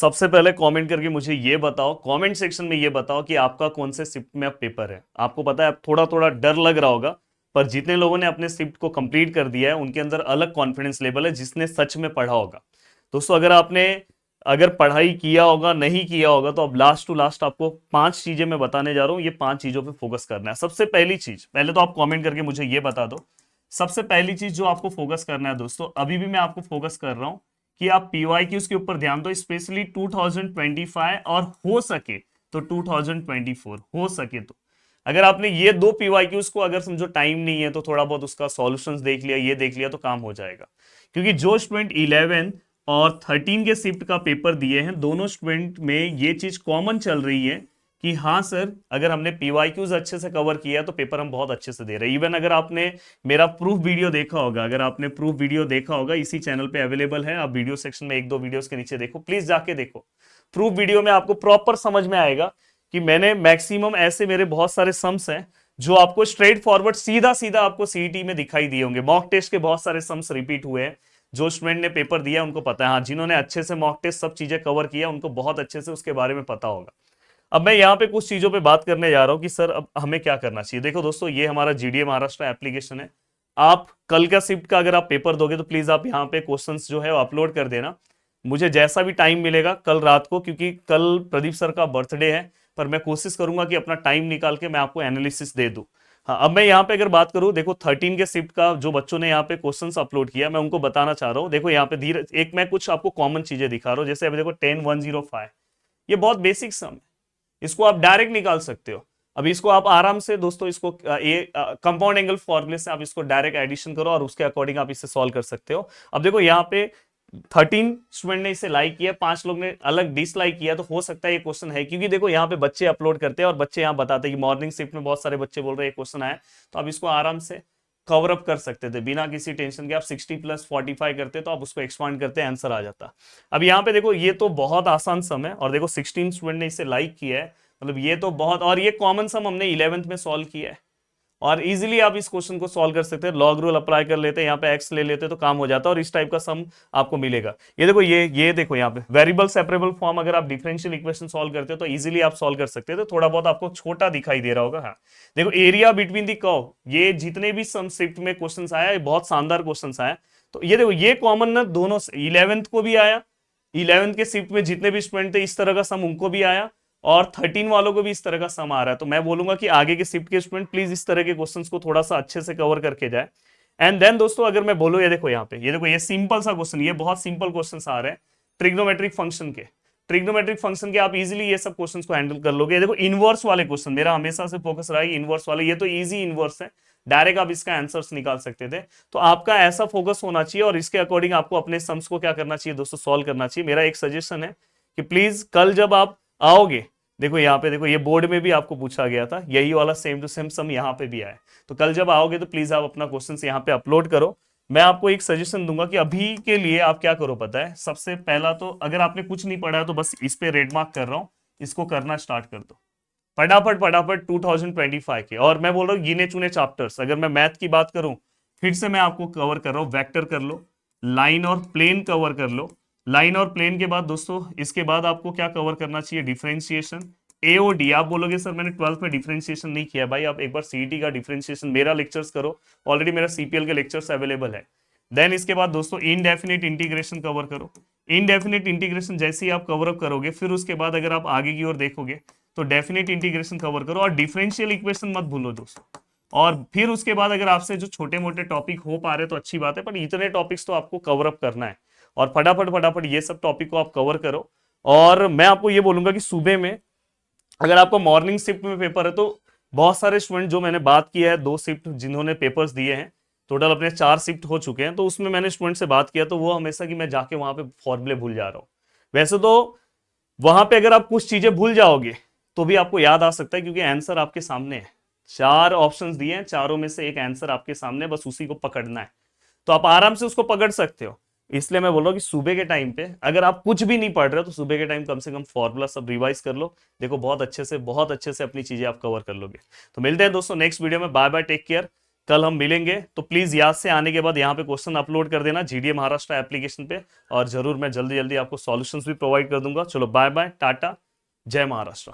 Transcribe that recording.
सबसे पहले कमेंट करके मुझे ये बताओ, कमेंट सेक्शन में ये बताओ कि आपका कौन से शिफ्ट में अब पेपर है। आपको पता है अब थोड़ा थोड़ा डर लग रहा होगा, पर जितने लोगों ने अपने शिफ्ट को कंप्लीट कर दिया है उनके अंदर अलग कॉन्फिडेंस लेवल है, जिसने सच में पढ़ा होगा। दोस्तों अगर पढ़ाई किया होगा नहीं किया होगा तो अब लास्ट टू लास्ट आपको 5 चीजें मैं बताने जा रहा हूं, ये 5 चीजों पे फोकस करना है। सबसे पहली चीज, पहले तो आप कमेंट करके मुझे ये बता दो, सबसे पहली चीज जो आपको फोकस करना है दोस्तों, अभी भी मैं आपको फोकस कर रहा हूं कि आप पीवाईक्यूज के ऊपर ध्यान दो, स्पेशली 2025 और हो सके तो 2024, हो सके तो अगर आपने ये दो पीवाईक्यूज को, अगर समझो टाइम नहीं है तो थोड़ा बहुत उसका सॉल्यूशंस देख लिया, ये देख लिया तो काम हो जाएगा। क्योंकि जो स्टूडेंट 11 और 13 के शिफ्ट का पेपर दिए हैं, दोनों स्टूडेंट में ये चीज कॉमन चल रही है कि हाँ सर, अगर हमने पीवाईक्यूज अच्छे से कवर किया है तो पेपर हम बहुत अच्छे से दे रहे हैं। इवन अगर आपने मेरा प्रूफ वीडियो देखा होगा, अगर आपने प्रूफ वीडियो देखा होगा, इसी चैनल पे अवेलेबल है, आप वीडियो सेक्शन में 1-2 वीडियोस के नीचे देखो, प्लीज जाके देखो। प्रूफ वीडियो में आपको प्रॉपर समझ में आएगा कि मैंने मैक्सिमम ऐसे मेरे बहुत सारे सम्स हैं जो आपको स्ट्रेट फॉरवर्ड सीधा सीधा आपको सीईटी में दिखाई दिए होंगे। मॉक टेस्ट के बहुत सारे सम्स रिपीट हुए हैं, जो स्टूडेंट ने पेपर दिया उनको पता है। हाँ, जिन्होंने अच्छे से मॉक टेस्ट सब चीजें कवर किया उनको बहुत अच्छे से उसके बारे में पता होगा। अब मैं यहाँ पे कुछ चीजों पे बात करने जा रहा हूँ कि सर अब हमें क्या करना चाहिए। देखो दोस्तों, ये हमारा जीडीए महाराष्ट्र एप्लीकेशन है। आप कल का शिफ्ट का अगर आप पेपर दोगे तो प्लीज आप यहाँ पे क्वेश्चंस जो है वो अपलोड कर देना। मुझे जैसा भी टाइम मिलेगा कल रात को, क्योंकि कल प्रदीप सर का बर्थडे है, पर मैं कोशिश करूंगा कि अपना टाइम निकाल के मैं आपको एनालिसिस दे दूं। हाँ, अब मैं यहाँ पे अगर बात करूं, देखो 13 के शिफ्ट का जो बच्चों ने यहाँ पे क्वेश्चंस अपलोड किया, मैं उनको बताना चाह रहा हूँ। देखो यहाँ पे धीरे एक मैं कुछ आपको कॉमन चीजें दिखा रहा हूँ। जैसे अभी देखो 10105, ये बहुत बेसिक सम है, इसको आप डायरेक्ट निकाल सकते हो। अभी इसको आप आराम से दोस्तों, इसको ये कंपाउंड एंगल फॉर्मूले से आप इसको डायरेक्ट एडिशन करो और उसके अकॉर्डिंग आप इसे सॉल्व कर सकते हो। अब देखो यहाँ पे 13 स्टूडेंट ने इसे लाइक किया, 5 लोग ने अलग डिसलाइक किया, तो हो सकता है ये क्वेश्चन है, क्योंकि देखो यहाँ पे बच्चे अपलोड करते हैं और बच्चे यहाँ बताते हैं कि मॉर्निंग शिफ्ट में बहुत सारे बच्चे बोल रहे हैं क्वेश्चन आया, तो आप इसको आराम से कवर अप कर सकते थे बिना किसी टेंशन के। आप 60+45 करते तो आप उसको एक्सपांड करते, आंसर आ जाता। अब यहाँ पे देखो ये तो बहुत आसान सम है, और देखो 16 स्टूडेंट ने इसे लाइक किया है, मतलब ये तो बहुत, और ये कॉमन सम हमने 11th में सॉल्व किया है, और इजीली आप इस क्वेश्चन को सॉल्व कर सकते हैं। लॉग रूल अप्लाई कर लेते हैं, यहाँ पे एक्स ले लेते तो काम हो जाता है, और इस टाइप का सम आपको मिलेगा। ये देखो ये देखो यहाँ पे वेरिएबल सेपरेबल फॉर्म, अगर आप डिफरेंशियल इक्वेशन सॉल्व करते हो तो इजीली आप सॉल्व कर सकते हैं। तो थोड़ा बहुत आपको छोटा दिखाई दे रहा होगा। हाँ, देखो एरिया बिटवीन दी कर्व, ये जितने भी सम शिफ्ट में क्वेश्चन आया, ये बहुत शानदार क्वेश्चन आया। तो ये देखो ये कॉमन ना दोनों 11th को भी आया, 11th के शिफ्ट में जितने भी स्टूडेंट थे इस तरह का सम उनको भी आया, और 13 वालों को भी इस तरह का सम आ रहा है। तो मैं बोलूंगा कि आगे के शिफ्ट के स्टूडेंट प्लीज इस तरह के क्वेश्चंस को थोड़ा सा अच्छे से कवर करके जाए। एंड देन दोस्तों, अगर मैं बोलूं, ये देखो यहाँ पे, ये देखो ये सिंपल सा क्वेश्चन, ये बहुत सिंपल क्वेश्चन आ रहे हैं ट्रिग्नोमेट्रिक फंक्शन के। ट्रिग्नोमेट्रिक फंक्शन के आप इजीली ये सब क्वेश्चंस को हैंडल कर लोगे। ये देखो इनवर्स वाले क्वेश्चन, मेरा हमेशा से फोकस रहा है इनवर्स वाले, ये तो इजी इनवर्स है, डायरेक्ट आप इसका आंसर्स निकाल सकते थे। तो आपका ऐसा फोकस होना चाहिए, और इसके अकॉर्डिंग आपको अपने सम्स को क्या करना चाहिए दोस्तों, सॉल्व करना चाहिए। मेरा एक सजेशन है कि प्लीज कल जब आप आओगे, देखो यहाँ पे देखो, ये बोर्ड में भी आपको पूछा गया था, यही वाला सेम टू सेम सम यहाँ पे भी आया। तो कल जब आओगे तो प्लीज आप अपना क्वेश्चन यहाँ पे अपलोड करो। मैं आपको एक सजेशन दूंगा कि अभी के लिए आप क्या करो पता है, सबसे पहला तो अगर आपने कुछ नहीं पढ़ा है तो बस इस पे रेड मार्क कर रहा हूं, इसको करना स्टार्ट कर दो फटाफट फटाफट 2025 के। और मैं बोल रहा हूँ गिने चुने चैप्टर्स, अगर मैं मैथ की बात करूं फिर से मैं आपको कवर कर रहा हूं, वेक्टर कर लो, लाइन और प्लेन कवर कर लो। लाइन और प्लेन के बाद दोस्तों, इसके बाद आपको क्या कवर करना चाहिए, डिफरेंशिएशन, एओडी। आप बोलोगे सर मैंने 12th में डिफरेंशिएशन नहीं किया, भाई आप एक बार सीईटी का डिफरेंशिएशन मेरा लेक्चर्स करो, ऑलरेडी मेरा सीपीएल के लेक्चर्स अवेलेबल है। देन इसके बाद दोस्तों इनडेफिनिट इंटीग्रेशन कवर करो। इनडेफिनिट इंटीग्रेशन जैसे ही आप कवर अप करोगे, फिर उसके बाद अगर आप आगे की ओर देखोगे तो डेफिनेट इंटीग्रेशन कवर करो, और डिफरेंशियल इक्वेशन मत भूलो दोस्तों। और फिर उसके बाद अगर आपसे जो छोटे मोटे टॉपिक हो पा रहे तो अच्छी बात है, पर इतने टॉपिक्स तो आपको कवर अप करना है, और फटाफट फटाफट ये सब टॉपिक को आप कवर करो। और मैं आपको ये बोलूंगा कि सुबह में अगर आपको मॉर्निंग शिफ्ट में पेपर है तो बहुत सारे स्टूडेंट जो मैंने बात किया है, 2 शिफ्ट जिन्होंने पेपर्स दिए हैं, टोटल अपने 4 शिफ्ट हो चुके हैं, तो उसमें मैंने स्टूडेंट से बात किया तो वो हमेशा कि मैं जाके वहां पे फॉर्मूले भूल जा रहा हूँ। वैसे तो वहां पे अगर आप कुछ चीजें भूल जाओगे तो भी आपको याद आ सकता है, क्योंकि आंसर आपके सामने है, 4 ऑप्शंस दिए हैं, चारों में से एक आंसर आपके सामने, बस उसी को पकड़ना है, तो आप आराम से उसको पकड़ सकते हो। इसलिए मैं बोल रहा हूँ कि सुबह के टाइम पे अगर आप कुछ भी नहीं पढ़ रहे हो तो सुबह के टाइम कम से कम फॉर्मूला सब रिवाइज कर लो। देखो बहुत अच्छे से अपनी चीजें आप कवर कर लोगे। तो मिलते हैं दोस्तों नेक्स्ट वीडियो में, बाय बाय, टेक केयर, कल हम मिलेंगे, तो प्लीज याद से आने के बाद यहाँ पे क्वेश्चन अपलोड कर देना जीडीए महाराष्ट्र एप्लीकेशन पे, और जरूर मैं जल्दी जल्दी आपको सॉल्यूशंस भी प्रोवाइड कर दूंगा। चलो बाय बाय, टाटा, जय महाराष्ट्र।